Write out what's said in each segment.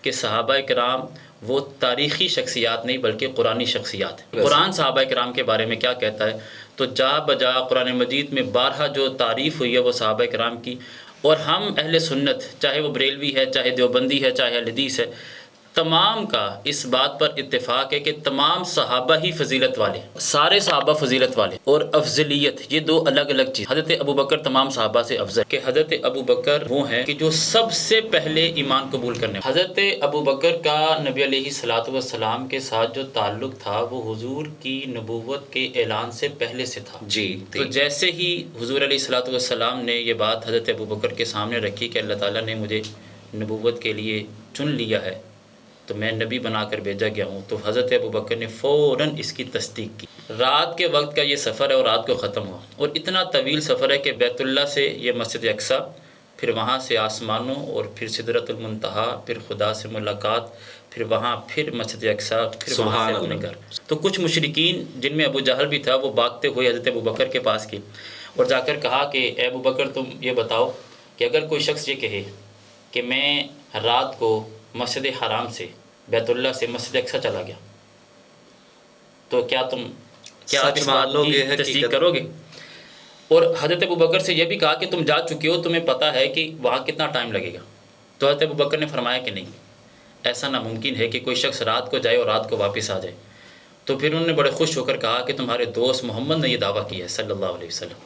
کہ صحابہ کرام وہ تاریخی شخصیات نہیں بلکہ قرآنی شخصیات ہیں۔ قرآن صحابہ کرام کے بارے میں کیا کہتا ہے؟ تو جا بجا قرآن مجید میں بارہا جو تعریف ہوئی ہے وہ صحابہ کرام کی، اور ہم اہل سنت، چاہے وہ بریلوی ہے، چاہے دیوبندی ہے، چاہے اہل حدیث ہے، تمام کا اس بات پر اتفاق ہے کہ تمام صحابہ ہی فضیلت والے، سارے صحابہ فضیلت والے، اور افضلیت یہ دو الگ الگ چیز۔ حضرت ابوبکر تمام صحابہ سے افضل، کہ حضرت ابوبکر وہ ہیں کہ جو سب سے پہلے ایمان قبول کرنے۔ حضرت ابوبکر کا نبی علیہ الصلوۃ والسلام کے ساتھ جو تعلق تھا وہ حضور کی نبوت کے اعلان سے پہلے سے تھا۔ جی، تو جیسے ہی حضور علیہ الصلوۃ والسلام نے یہ بات حضرت ابوبکر کے سامنے رکھی کہ اللہ تعالیٰ نے مجھے نبوت کے لیے چن لیا ہے، تو میں نبی بنا کر بھیجا گیا ہوں، تو حضرت ابوبکر نے فوراً اس کی تصدیق کی۔ رات کے وقت کا یہ سفر ہے اور رات کو ختم ہوا، اور اتنا طویل سفر ہے کہ بیت اللہ سے یہ مسجد اقصیٰ، پھر وہاں سے آسمانوں، اور پھر سدرۃ المنتہا، پھر خدا سے ملاقات، پھر وہاں پھر مسجد اقصیٰ، پھر وہاں سے اپنے گھر۔ تو کچھ مشرکین جن میں ابو جہل بھی تھا وہ بھاگتے ہوئے حضرت ابوبکر کے پاس گئے اور جا کر کہا کہ اے ابوبکر تم یہ بتاؤ کہ اگر کوئی شخص یہ کہے کہ میں رات کو مسجد حرام سے، بیت اللہ سے مسجد اقصیٰ چلا گیا، تو کیا تم اس بات کی تصدیق کرو گے؟ اور حضرت ابوبکر سے یہ بھی کہا کہ تم جا چکے ہو، تمہیں پتہ ہے کہ وہاں کتنا ٹائم لگے گا؟ تو حضرت ابوبکر نے فرمایا کہ نہیں، ایسا ناممکن ہے کہ کوئی شخص رات کو جائے اور رات کو واپس آ جائے۔ تو پھر انہوں نے بڑے خوش ہو کر کہا کہ تمہارے دوست محمد نے یہ دعویٰ کیا ہے صلی اللہ علیہ وسلم۔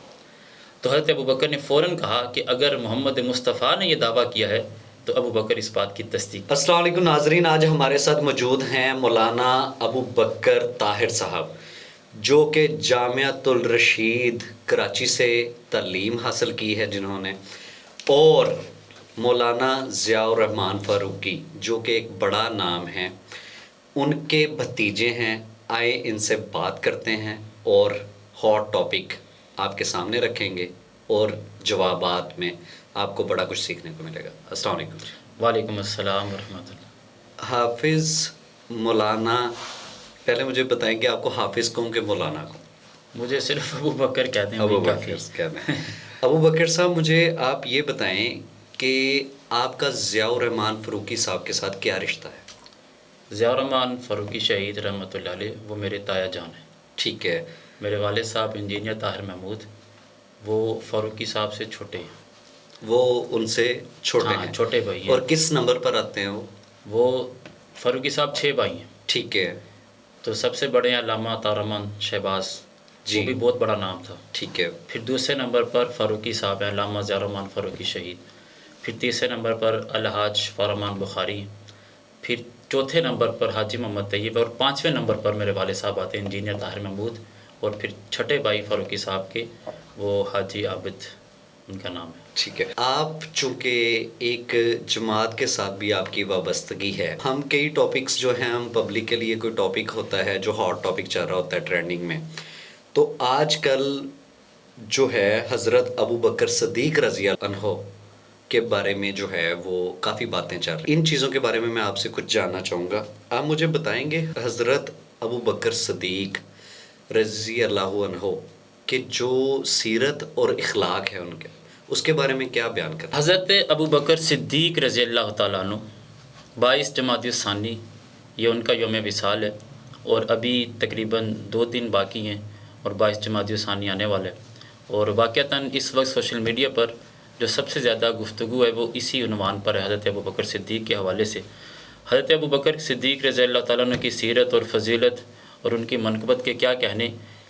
تو حضرت ابوبکر نے فوراً کہا کہ اگر محمد مصطفیٰ نے یہ دعویٰ کیا ہے تو ابوبکر اس بات کی تصدیق۔ السلام علیکم ناظرین، آج ہمارے ساتھ موجود ہیں مولانا ابوبکر طاہر صاحب، جو کہ جامعۃ الرشید کراچی سے تعلیم حاصل کی ہے جنہوں نے، اور مولانا ضیاء الرحمن فاروقی جو کہ ایک بڑا نام ہے، ان کے بھتیجے ہیں۔ آئے ان سے بات کرتے ہیں اور ہاٹ ٹاپک آپ کے سامنے رکھیں گے، اور جوابات میں آپ کو بڑا کچھ سیکھنے کو ملے گا۔ السلام علیکم۔ وعلیکم السلام ورحمۃ اللہ۔ حافظ مولانا، پہلے مجھے بتائیں کہ آپ کو حافظ کہوں کہ مولانا کہوں؟ مجھے صرف ابوبکر کہتے ہیں۔ ابوبکر کہتے ہیں۔ ابوبکر صاحب، مجھے آپ یہ بتائیں کہ آپ کا ضیاء الرحمن فاروقی صاحب کے ساتھ کیا رشتہ ہے؟ ضیاء الرحمن فاروقی شہید رحمۃ اللہ علیہ وہ میرے تایا جان ہیں۔ ٹھیک ہے۔ میرے والد صاحب انجینئر طاہر محمود، وہ فاروقی صاحب سے چھوٹے ہیں۔ وہ ان سے چھوٹے ہاں، ہیں؟ چھوٹے بھائی ہیں۔ اور کس نمبر پر آتے ہیں وہ فاروقی صاحب 6 بھائی ہیں۔ ٹھیک ہے۔ تو سب سے بڑے ہیں علامہ طارمن شہباز، جی، وہ بھی بہت بڑا نام تھا۔ ٹھیک ہے۔ پھر دوسرے نمبر پر فاروقی صاحب ہیں علامہ ضیاء الرحمن فاروقی شہید، پھر تیسرے نمبر پر الحاج فارمان بخاری، پھر چوتھے نمبر پر حاجی محمد طیب، اور 5ویں نمبر پر میرے والد صاحب آتے ہیں انجینئر طاہر محمود، اور پھر چھٹے بھائی فاروقی صاحب کے وہ حاجی عابد ان کا نام ہے۔ ٹھیک ہے۔ آپ چونکہ ایک جماعت کے ساتھ بھی آپ کی وابستگی ہے، ہم کئی ٹاپکس جو ہیں، ہم پبلک کے لیے کوئی ٹاپک ہوتا ہے جو ہاٹ ٹاپک چل رہا ہوتا ہے ٹرینڈنگ میں، تو آج کل جو ہے حضرت ابوبکر صدیق رضی اللہ عنہ کے بارے میں جو ہے وہ کافی باتیں چل رہی ہیں۔ ان چیزوں کے بارے میں آپ سے کچھ جاننا چاہوں گا۔ آپ مجھے بتائیں گے حضرت ابوبکر صدیق رضی اللہ عنہ کہ جو سیرت اور اخلاق ہے ان کے، اس کے بارے میں کیا بیان کریں؟ حضرت ابوبکر صدیق رضی اللہ تعالیٰ عنہ 22 جمادی الثانی یہ ان کا یوم وصال ہے، اور ابھی تقریباً 2 دن باقی ہیں اور 22 جمادی الثانی آنے والا ہے۔ اور واقعتاً اس وقت سوشل میڈیا پر جو سب سے زیادہ گفتگو ہے وہ اسی عنوان پر ہے، حضرت ابوبکر صدیق کے حوالے سے۔ حضرت ابوبکر صدیق رضی اللہ تعالیٰ عنہ کی سیرت اور فضیلت اور ان کی منقبت کے کیا کہنے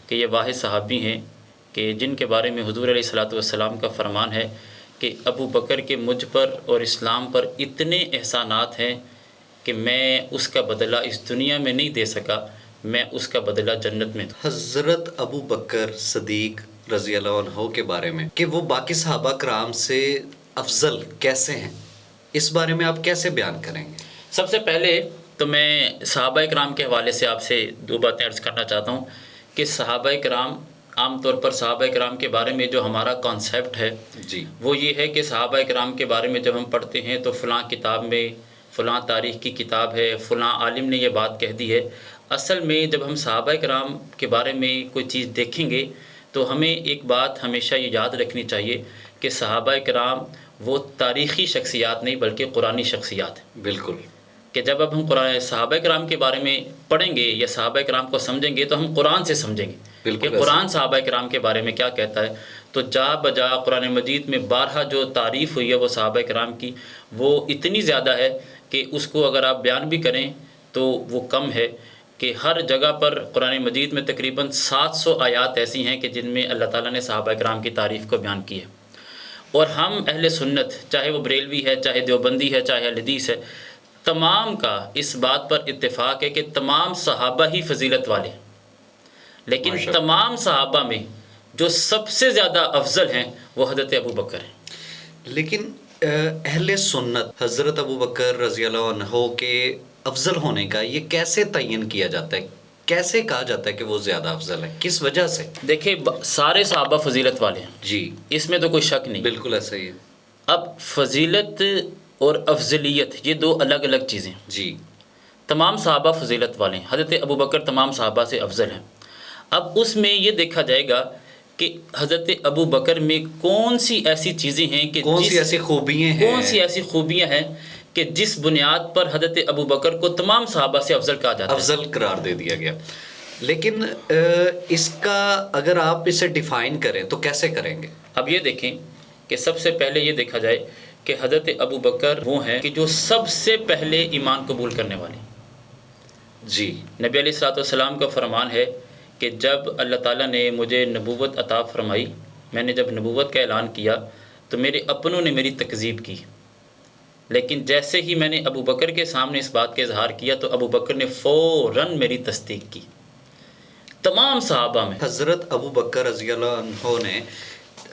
کہ یہ واحد صحابی ہیں کہ جن کے بارے میں حضور علیہ الصلوۃ والسلام کا فرمان ہے کہ ابوبکر کے مجھ پر اور اسلام پر اتنے احسانات ہیں کہ میں اس کا بدلہ اس دنیا میں نہیں دے سکا، میں اس کا بدلہ جنت میں دوں۔ حضرت ابوبکر صدیق رضی اللہ عنہ کے بارے میں کہ وہ باقی صحابہ کرام سے افضل کیسے ہیں، اس بارے میں آپ کیسے بیان کریں گے؟ سب سے پہلے تو میں صحابہ کرام کے حوالے سے آپ سے 2 باتیں عرض کرنا چاہتا ہوں کہ صحابہ کرام، عام طور پر صحابہ کرام کے بارے میں جو ہمارا کانسیپٹ ہے جی، وہ یہ ہے کہ صحابہ کرام کے بارے میں جب ہم پڑھتے ہیں تو فلاں کتاب میں فلاں تاریخ کی کتاب ہے، فلاں عالم نے یہ بات کہہ دی ہے۔ اصل میں جب ہم صحابہ کرام کے بارے میں کوئی چیز دیکھیں گے تو ہمیں ایک بات ہمیشہ یہ یاد رکھنی چاہیے کہ صحابہ کرام وہ تاریخی شخصیات نہیں بلکہ قرآنی شخصیات ہیں۔ بالکل۔ کہ جب اب ہم قرآن صحابہ کرام کے بارے میں پڑھیں گے یا صحابہ کرام کو سمجھیں گے تو ہم قرآن سے سمجھیں گے کہ قرآن صحابہ کرام کے بارے میں کیا کہتا ہے. تو جا بجا قرآن مجید میں بارہا جو تعریف ہوئی ہے وہ صحابہ کرام کی، وہ اتنی زیادہ ہے کہ اس کو اگر آپ بیان بھی کریں تو وہ کم ہے. کہ ہر جگہ پر قرآن مجید میں تقریباً 700 آیات ایسی ہیں کہ جن میں اللہ تعالیٰ نے صحابہ کرام کی تعریف کو بیان کی ہے. اور ہم اہل سنت، چاہے وہ بریلوی ہے، چاہے دیوبندی ہے، چاہے اہل حدیث ہے، تمام کا اس بات پر اتفاق ہے کہ تمام صحابہ ہی فضیلت والے ہیں. لیکن تمام صحابہ میں جو سب سے زیادہ افضل ہیں وہ حضرت ابو بکر ہیں. لیکن اہل سنت حضرت ابو بکر رضی اللہ عنہ کے افضل ہونے کا یہ کیسے تعین کیا جاتا ہے؟ کیسے کہا جاتا ہے کہ وہ زیادہ افضل ہے؟ کس وجہ سے؟ دیکھیں سارے صحابہ فضیلت والے ہیں جی، اس میں تو کوئی شک نہیں. بالکل ایسا ہی ہے. اب فضیلت اور افضلیت یہ دو الگ الگ چیزیں. جی، تمام صحابہ فضیلت والے ہیں، حضرت ابو بکر تمام صحابہ سے افضل ہیں. اب اس میں یہ دیکھا جائے گا کہ حضرت ابو بکر میں کون سی ایسی چیزیں ہیں کہ کون سی ایسی خوبیاں ہیں، کون سی ایسی خوبیاں ہیں کہ جس بنیاد پر حضرت ابو بکر کو تمام صحابہ سے افضل کہا جاتا ہے، افضل قرار دے دیا گیا. لیکن اس کا اگر آپ اسے ڈیفائن کریں تو کیسے کریں گے؟ اب یہ دیکھیں کہ سب سے پہلے یہ دیکھا جائے کہ حضرت ابو بکر وہ ہیں کہ جو سب سے پہلے ایمان قبول کرنے والے. جی، نبی علیہ الصلوۃ والسلام کا فرمان ہے کہ جب اللہ تعالیٰ نے مجھے نبوت عطا فرمائی، میں نے جب نبوت کا اعلان کیا تو میرے اپنوں نے میری تکذیب کی، لیکن جیسے ہی میں نے ابو بکر کے سامنے اس بات کا اظہار کیا تو ابو بکر نے فوراً میری تصدیق کی. تمام صحابہ میں حضرت ابو بکر رضی اللہ عنہ نے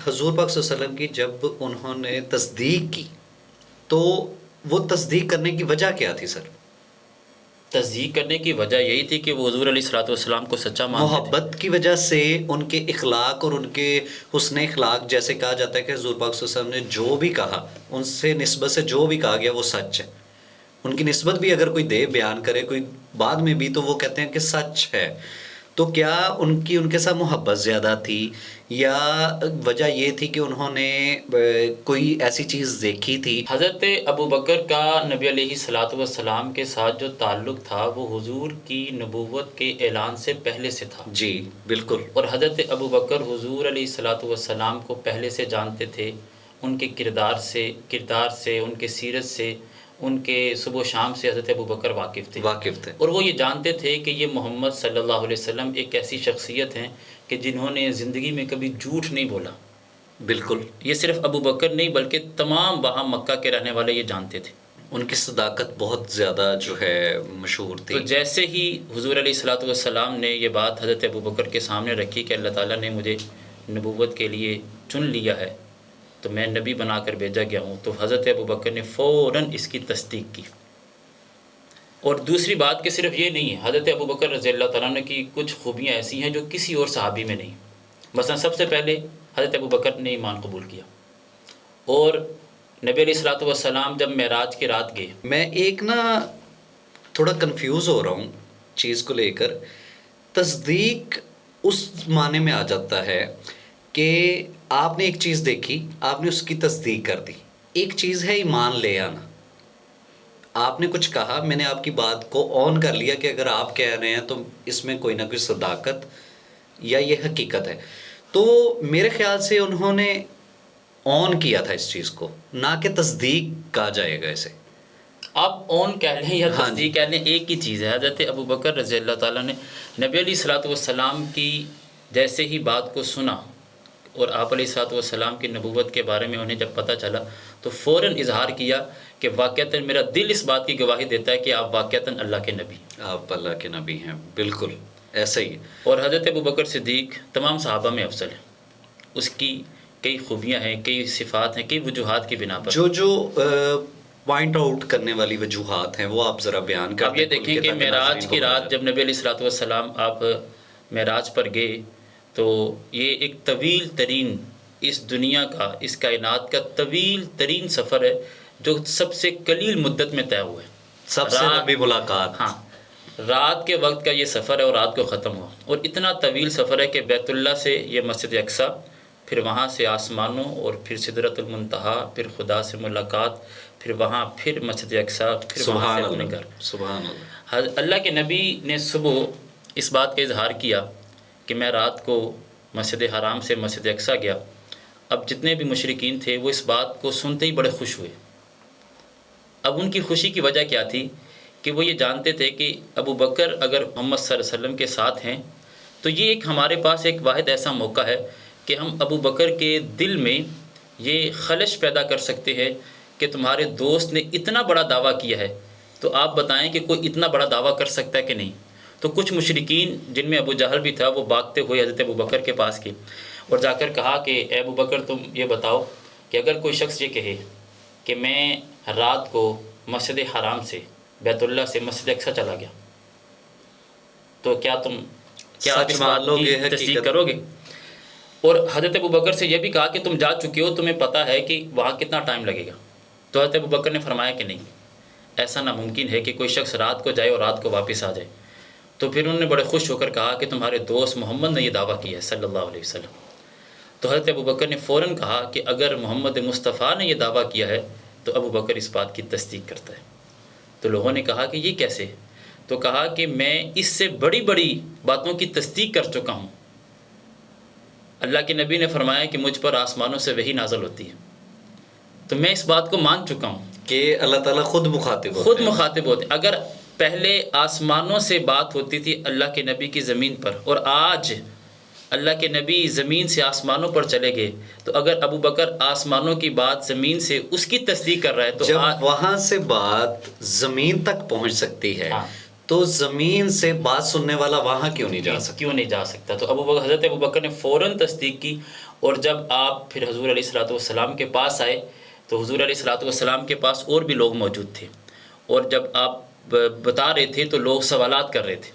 حضور پاک صلی اللہ علیہ وسلم کی جب انہوں نے تصدیق کی تو وہ تصدیق کرنے کی وجہ کیا تھی سر؟ تصدیق کرنے کی وجہ یہی تھی کہ وہ حضور علیہ الصلوۃ والسلام کو سچا مانتے تھے. محبت کی وجہ سے، ان کے اخلاق اور ان کے حسن اخلاق، جیسے کہا جاتا ہے کہ حضور پاک صلی اللہ علیہ وسلم نے جو بھی کہا، ان سے نسبت سے جو بھی کہا گیا وہ سچ ہے. ان کی نسبت بھی اگر کوئی دے بیان کرے کوئی بعد میں بھی تو وہ کہتے ہیں کہ سچ ہے. تو کیا ان کے ساتھ محبت زیادہ تھی یا وجہ یہ تھی کہ انہوں نے کوئی ایسی چیز دیکھی تھی؟ حضرت ابو بکر کا نبی علیہ الصلوۃ والسلام کے ساتھ جو تعلق تھا وہ حضور کی نبوت کے اعلان سے پہلے سے تھا. جی بالکل. اور حضرت ابو بکر حضور علیہ الصلوۃ والسلام کو پہلے سے جانتے تھے، ان کے کردار سے ان کے سیرت سے، ان کے صبح و شام سے حضرت ابو بکر واقف تھے. اور وہ یہ جانتے تھے کہ یہ محمد صلی اللہ علیہ وسلم ایک ایسی شخصیت ہیں کہ جنہوں نے زندگی میں کبھی جھوٹ نہیں بولا. بالکل. یہ صرف ابو بکر نہیں بلکہ تمام وہاں مکہ کے رہنے والے یہ جانتے تھے. ان کی صداقت بہت زیادہ جو ہے مشہور تھی. تو جیسے ہی حضور علیہ الصلوۃ والسلام نے یہ بات حضرت ابو بکر کے سامنے رکھی کہ اللہ تعالیٰ نے مجھے نبوت کے لیے چن لیا ہے، تو میں نبی بنا کر بھیجا گیا ہوں، تو حضرت ابو بکر نے فوراً اس کی تصدیق کی. اور دوسری بات کہ صرف یہ نہیں ہے، حضرت ابو بکر رضی اللہ تعالیٰ عنہ کی کچھ خوبیاں ایسی ہیں جو کسی اور صحابی میں نہیں. مثلا سب سے پہلے حضرت ابو بکر نے ایمان قبول کیا، اور نبی علیہ الصلوۃ والسلام جب معراج کی رات گئے. میں ایک تھوڑا کنفیوز ہو رہا ہوں چیز کو لے کر. تصدیق اس معنی میں آ جاتا ہے کہ آپ نے ایک چیز دیکھی، آپ نے اس کی تصدیق کر دی. ایک چیز ہے ایمان لے آنا. آپ نے کچھ کہا، میں نے آپ کی بات کو آن کر لیا کہ اگر آپ کہہ رہے ہیں تو اس میں کوئی نہ کوئی صداقت یا یہ حقیقت ہے. تو میرے خیال سے انہوں نے آن کیا تھا اس چیز کو، نہ کہ تصدیق کہا جائے گا اسے. آپ آن کہہ لیں یا تصدیق کہہ لیں ایک ہی چیز ہے. حضرت ابو بکر رضی اللہ تعالیٰ نے نبی علیہ الصلوۃ والسلام کی جیسے ہی بات کو سنا اور آپ علیہ الصلوۃ والسلام کی نبوت کے بارے میں انہیں جب پتہ چلا تو فوراً اظہار کیا کہ واقعتاً میرا دل اس بات کی گواہی دیتا ہے کہ آپ واقعتاً اللہ کے نبی، آپ اللہ کے نبی ہیں. بالکل ایسا ہی. اور حضرت ابو بکر صدیق تمام صحابہ میں افضل ہے. اس کی کئی خوبیاں ہیں، کئی صفات ہیں، کئی وجوہات کی بنا پر. جو پوائنٹ آؤٹ کرنے والی وجوہات ہیں وہ آپ ذرا بیان کریں. آپ یہ دیکھیں کہ معراج کی رات جب نبی علیہ الصلوۃ والسلام آپ معراج پر گئے تو یہ ایک طویل ترین اس دنیا کا، اس کائنات کا طویل ترین سفر ہے جو سب سے قلیل مدت میں طے ہوا ہے. سب سے لمبی ملاقات. ہاں، رات کے وقت کا یہ سفر ہے اور رات کو ختم ہوا. اور اتنا طویل سفر ہے کہ بیت اللہ سے یہ مسجد اقصیٰ، پھر وہاں سے آسمانوں، اور پھر سدرۃ المنتہا، پھر خدا سے ملاقات، پھر وہاں پھر مسجد اقصی، پھر وہاں سے اپنے گھر۔ سبحان اللہ۔ اللہ کے نبی نے صبح اس بات کا اظہار کیا کہ میں رات کو مسجد حرام سے مسجد اقصی گیا۔ اب جتنے بھی مشرکین تھے وہ اس بات کو سنتے ہی بڑے خوش ہوئے۔ اب ان کی خوشی کی وجہ کیا تھی کہ وہ یہ جانتے تھے کہ ابو بکر اگر محمد صلی اللہ علیہ وسلم کے ساتھ ہیں تو یہ ایک ہمارے پاس ایک واحد ایسا موقع ہے کہ ہم ابو بکر کے دل میں یہ خلش پیدا کر سکتے ہیں کہ تمہارے دوست نے اتنا بڑا دعویٰ کیا ہے، تو آپ بتائیں کہ کوئی اتنا بڑا دعویٰ کر سکتا ہے کہ نہیں۔ تو کچھ مشرکین جن میں ابو جہل بھی تھا وہ بھاگتے ہوئے حضرت ابو بکر کے پاس گئے اور جا کر کہا کہ اے ابو بکر تم یہ بتاؤ کہ اگر کوئی شخص یہ کہے کہ میں رات کو مسجد حرام سے بیت اللہ سے مسجد اقصی چلا گیا تو کیا آپ اس بات کی تصدیق کرو گے؟ اور حضرت ابو بکر سے یہ بھی کہا کہ تم جا چکے ہو، تمہیں پتہ ہے کہ وہاں کتنا ٹائم لگے گا۔ تو حضرت ابو بکر نے فرمایا کہ نہیں، ایسا ناممکن ہے کہ کوئی شخص رات کو جائے اور رات کو واپس آ جائے۔ تو پھر انہوں نے بڑے خوش ہو کر کہا کہ تمہارے دوست محمد نے یہ دعویٰ کیا ہے صلی اللہ علیہ وسلم۔ تو حضرت ابو بکر نے فوراً کہا کہ اگر محمد مصطفیٰ نے یہ دعویٰ کیا ہے تو ابو بکر اس بات کی تصدیق کرتا ہے۔ تو لوگوں نے کہا کہ یہ کیسے؟ تو کہا کہ میں اس سے بڑی بڑی باتوں کی تصدیق کر چکا ہوں۔ اللہ کے نبی نے فرمایا کہ مجھ پر آسمانوں سے وحی نازل ہوتی ہے، تو میں اس بات کو مان چکا ہوں کہ اللہ تعالیٰ خود مخاطب ہوتے ہیں۔ اگر پہلے آسمانوں سے بات ہوتی تھی اللہ کے نبی کی زمین پر، اور آج اللہ کے نبی زمین سے آسمانوں پر چلے گئے، تو اگر ابو بکر آسمانوں کی بات زمین سے اس کی تصدیق کر رہا ہے تو جب وہاں سے بات زمین تک پہنچ سکتی ہے تو زمین سے بات سننے والا وہاں کیوں نہیں جا سکتا؟ تو حضرت ابو بکر نے فوراً تصدیق کی، اور جب آپ پھر حضور علیہ الصلوۃ والسلام کے پاس آئے تو حضور علیہ الصلوۃ والسلام کے پاس اور بھی لوگ موجود تھے، اور جب آپ بتا رہے تھے تو لوگ سوالات کر رہے تھے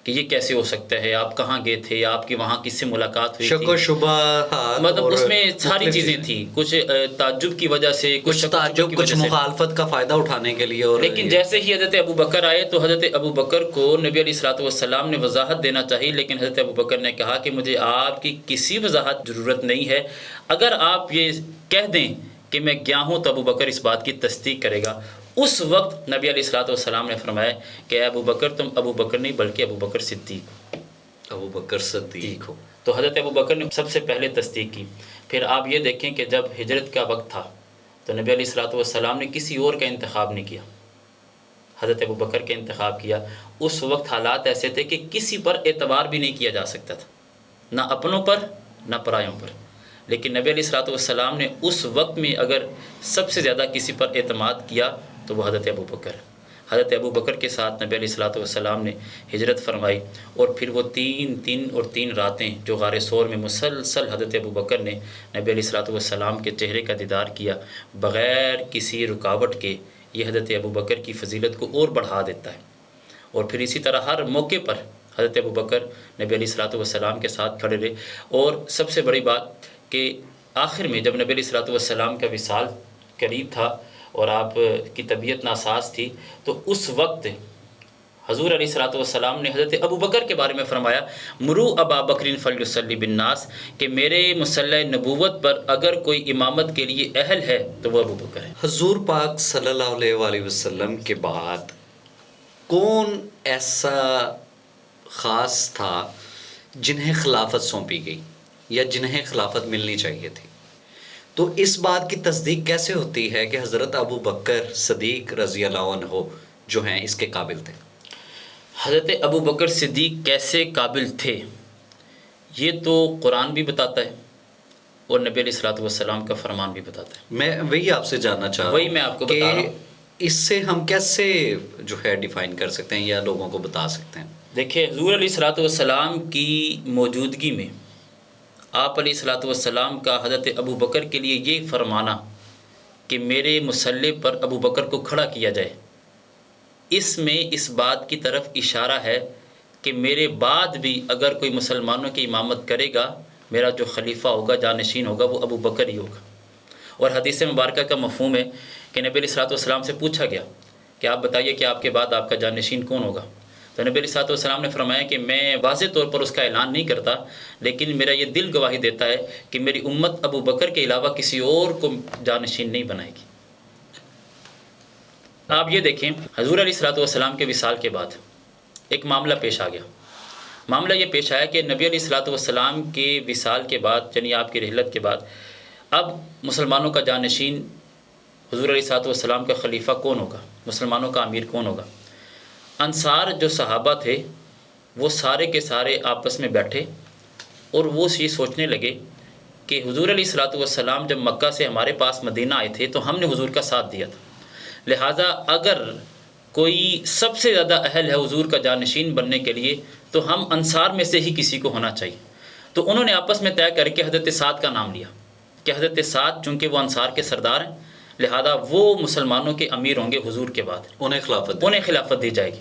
کہ یہ کیسے ہو سکتا ہے، آپ کہاں گئے تھے، آپ کی وہاں کس سے ملاقات ہوئی تھی، شک و شبہات، مطلب اس میں ساری چیزیں تھیں، کچھ تعجب کی وجہ سے، کچھ تعجب، کچھ مخالفت کا فائدہ اٹھانے کے لیے۔ اور لیکن جیسے ہی حضرت ابو بکر آئے تو حضرت ابو بکر کو نبی علیہ الصلوۃ والسلام نے وضاحت دینا چاہیے، لیکن حضرت ابو بکر نے کہا کہ مجھے آپ کی کسی وضاحت ضرورت نہیں ہے، اگر آپ یہ کہہ دیں کہ میں گیا ہوں تو ابو بکر اس بات کی تصدیق کرے گا۔ اس وقت نبی علیہ الصلوۃ والسلام نے فرمایا کہ اے ابو بکر تم ابو بکر نہیں بلکہ ابو بکر صدیق ہو۔ ابو بکر صدیق ہو۔ تو حضرت ابو بکر نے سب سے پہلے تصدیق کی۔ پھر آپ یہ دیکھیں کہ جب ہجرت کا وقت تھا تو نبی علیہ الصلوۃ والسلام نے کسی اور کا انتخاب نہیں کیا، حضرت ابو بکر کا انتخاب کیا۔ اس وقت حالات ایسے تھے کہ کسی پر اعتبار بھی نہیں کیا جا سکتا تھا، نہ اپنوں پر نہ پرایوں پر، لیکن نبی علیہ الصلوۃ والسلام نے اس وقت میں اگر سب سے زیادہ کسی پر اعتماد کیا تو وہ حضرت ابو بکر۔ حضرت ابو بکر کے ساتھ نبی علیہ الصلوۃ والسلام نے ہجرت فرمائی، اور پھر وہ 3 راتیں جو غار ثور میں مسلسل حضرت ابو بکر نے نبی علیہ الصلوۃ والسلام کے چہرے کا دیدار کیا بغیر کسی رکاوٹ کے، یہ حضرت ابو بکر کی فضیلت کو اور بڑھا دیتا ہے۔ اور پھر اسی طرح ہر موقع پر حضرت ابو بکر نبی علیہ الصلوۃ والسلام کے ساتھ کھڑے رہے۔ اور سب سے بڑی بات کہ آخر میں جب نبی علیہ الصلوۃ والسلام کا وصال قریب تھا اور آپ کی طبیعت ناساز تھی، تو اس وقت حضور علیہ الصلوۃ والسلام نے حضرت ابو بکر کے بارے میں فرمایا مرو ابا بکر فلیصلی بالناس، کہ میرے مصلی نبوت پر اگر کوئی امامت کے لیے اہل ہے تو وہ ابو بکر ہے۔ حضور پاک صلی اللہ علیہ وآلہ وسلم کے بعد کون ایسا خاص تھا جنہیں خلافت سونپی گئی یا جنہیں خلافت ملنی چاہیے تھی؟ تو اس بات کی تصدیق کیسے ہوتی ہے کہ حضرت ابو بکر صدیق رضی اللہ عنہ جو ہیں اس کے قابل تھے؟ حضرت ابو بکر صدیق کیسے قابل تھے یہ تو قرآن بھی بتاتا ہے اور نبی علیہ الصلوۃ والسلام کا فرمان بھی بتاتا ہے۔ میں وہی آپ سے جاننا چاہ رہا ہوں، وہی میں آپ کو بتا رہا ہوں، اس سے ہم کیسے جو ہے ڈیفائن کر سکتے ہیں یا لوگوں کو بتا سکتے ہیں؟ دیکھیں حضور علیہ الصلوۃ والسلام کی موجودگی میں آپ علیہ الصلوۃ والسلام کا حضرت ابو بکر کے لیے یہ فرمانا کہ میرے مصلی پر ابو بکر کو کھڑا کیا جائے، اس میں اس بات کی طرف اشارہ ہے کہ میرے بعد بھی اگر کوئی مسلمانوں کی امامت کرے گا، میرا جو خلیفہ ہوگا، جانشین ہوگا، وہ ابو بکر ہی ہوگا۔ اور حدیث مبارکہ کا مفہوم ہے کہ نبی علیہ الصلوۃ والسلام سے پوچھا گیا کہ آپ بتائیے کہ آپ کے بعد آپ کا جانشین کون ہوگا؟ تو نبی علیہ الصلوۃ والسلام نے فرمایا کہ میں واضح طور پر اس کا اعلان نہیں کرتا، لیکن میرا یہ دل گواہی دیتا ہے کہ میری امت ابو بکر کے علاوہ کسی اور کو جانشین نہیں بنائے گی۔ آپ یہ دیکھیں حضور علیہ الصلوۃ والسلام کے وصال کے بعد ایک معاملہ پیش آ گیا. معاملہ یہ پیش آیا کہ نبی علیہ الصلوۃ والسلام کے وصال کے بعد یعنی آپ کی رحلت کے بعد اب مسلمانوں کا جانشین حضور علیہ الصلوۃ والسلام کا خلیفہ کون ہوگا، مسلمانوں کا امیر کون ہوگا. انصار جو صحابہ تھے وہ سارے کے سارے آپس میں بیٹھے اور وہ یہ سوچنے لگے کہ حضور علیہ الصلوۃ والسلام جب مکہ سے ہمارے پاس مدینہ آئے تھے تو ہم نے حضور کا ساتھ دیا تھا، لہٰذا اگر کوئی سب سے زیادہ اہل ہے حضور کا جانشین بننے کے لیے تو ہم انصار میں سے ہی کسی کو ہونا چاہیے. تو انہوں نے آپس میں طے کر کے حضرت سعد کا نام لیا کہ حضرت سعد چونکہ وہ انصار کے سردار ہیں لہذا وہ مسلمانوں کے امیر ہوں گے حضور کے بعد، انہیں خلافت دی جائے گی.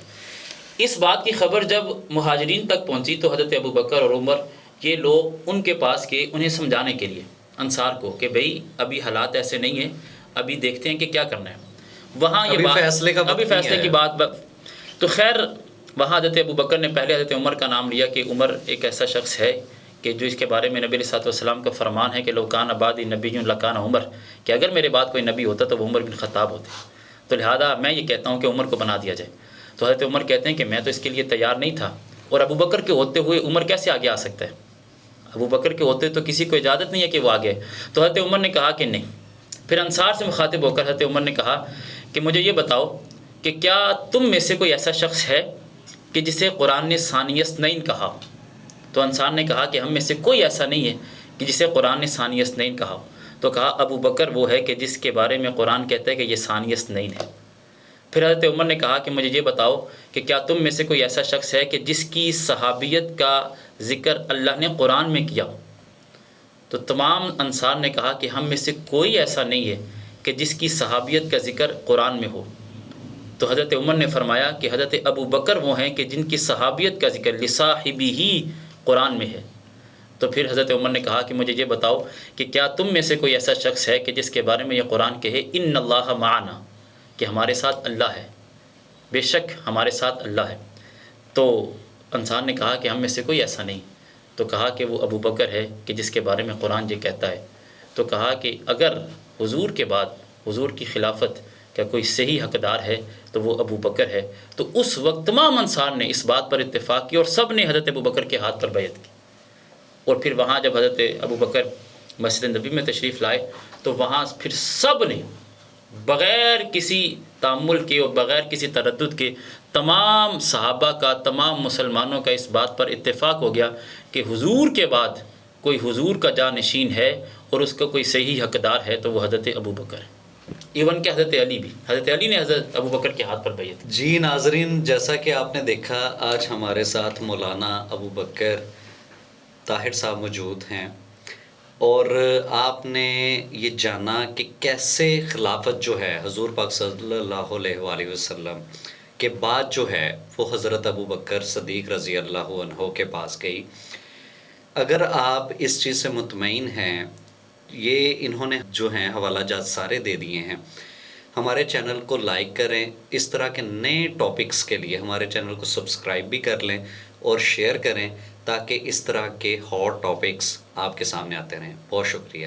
اس بات کی خبر جب مہاجرین تک پہنچی تو حضرت ابوبکر اور عمر یہ لوگ ان کے پاس گئے انہیں سمجھانے کے لیے انصار کو کہ بھئی ابھی حالات ایسے نہیں ہیں، ابھی دیکھتے ہیں کہ کیا کرنا ہے. وہاں یہ بات ابھی فیصلے کی بات تو خیر وہاں حضرت ابوبکر نے پہلے حضرت عمر کا نام لیا کہ عمر ایک ایسا شخص ہے کہ جو اس کے بارے میں نبی علیہ الصلوۃ والسلام کا فرمان ہے کہ لو کان بعدی نبی لکان عمر، کہ اگر میرے بعد کوئی نبی ہوتا تو وہ عمر بن خطاب ہوتے، تو لہذا میں یہ کہتا ہوں کہ عمر کو بنا دیا جائے. تو حضرت عمر کہتے ہیں کہ میں تو اس کے لیے تیار نہیں تھا، اور ابوبکر کے ہوتے ہوئے عمر کیسے آگے آ سکتا ہے، ابوبکر کے ہوتے تو کسی کو اجازت نہیں ہے کہ وہ آگے. تو حضرت عمر نے کہا کہ نہیں. پھر انصار سے مخاطب ہو کر حضرت عمر نے کہا کہ مجھے یہ بتاؤ کہ کیا تم میں سے کوئی ایسا شخص ہے کہ جسے قرآن نے ثانی اثنین کہا ہو. تو انصار نے کہا کہ ہم میں سے کوئی ایسا نہیں ہے کہ جسے قرآن نے ثانی اثنین کہا ہو. تو کہا ابوبکر وہ ہے کہ جس کے بارے میں قرآن کہتا ہے کہ یہ ثانی اثنین ہے. پھر حضرت عمر نے کہا کہ مجھے یہ بتاؤ کہ کیا تم میں سے کوئی ایسا شخص ہے کہ جس کی صحابیت کا ذکر اللہ نے قرآن میں کیا ہو. تو تمام انصار نے کہا کہ ہم میں سے کوئی ایسا نہیں ہے کہ جس کی صحابیت کا ذکر قرآن میں ہو. تو حضرت عمر نے فرمایا کہ حضرت ابوبکر وہ ہیں کہ جن کی صحابیت کا ذکر لصاحبہ ہی قرآن میں ہے. تو پھر حضرت عمر نے کہا کہ مجھے یہ بتاؤ کہ کیا تم میں سے کوئی ایسا شخص ہے کہ جس کے بارے میں یہ قرآن کہے ان اللہ معنا، کہ ہمارے ساتھ اللہ ہے، بے شک ہمارے ساتھ اللہ ہے. تو انصار نے کہا کہ ہم میں سے کوئی ایسا نہیں. تو کہا کہ وہ ابوبکر ہے کہ جس کے بارے میں قرآن یہ کہتا ہے. تو کہا کہ اگر حضور کے بعد حضور کی خلافت کا کوئی صحیح حقدار ہے تو وہ ابوبکر ہے. تو اس وقت تمام انصار نے اس بات پر اتفاق کی اور سب نے حضرت ابوبکر کے ہاتھ پر بیعت کی. اور پھر وہاں جب حضرت ابوبکر مسجد نبی میں تشریف لائے تو وہاں پھر سب نے بغیر کسی تامل کے اور بغیر کسی تردد کے تمام صحابہ کا، تمام مسلمانوں کا اس بات پر اتفاق ہو گیا کہ حضور کے بعد کوئی حضور کا جانشین ہے اور اس کا کوئی صحیح حقدار ہے تو وہ حضرت ابوبکر ہے. ایون کہ حضرت علی نے حضرت ابوبکر کے ہاتھ پر بیعت. جی ناظرین، جیسا کہ آپ نے دیکھا آج ہمارے ساتھ مولانا ابوبکر طاہر صاحب موجود ہیں، اور آپ نے یہ جانا کہ کیسے خلافت جو ہے حضور پاک صلی اللہ علیہ وآلہ وسلم کے بعد جو ہے وہ حضرت ابوبکر صدیق رضی اللہ عنہ کے پاس گئی. اگر آپ اس چیز سے مطمئن ہیں، یہ انہوں نے جو ہیں حوالہ جات سارے دے دیے ہیں. ہمارے چینل کو لائک کریں، اس طرح کے نئے ٹاپکس کے لیے ہمارے چینل کو سبسکرائب بھی کر لیں اور شیئر کریں تاکہ اس طرح کے ہاٹ ٹاپکس آپ کے سامنے آتے رہیں. بہت شکریہ.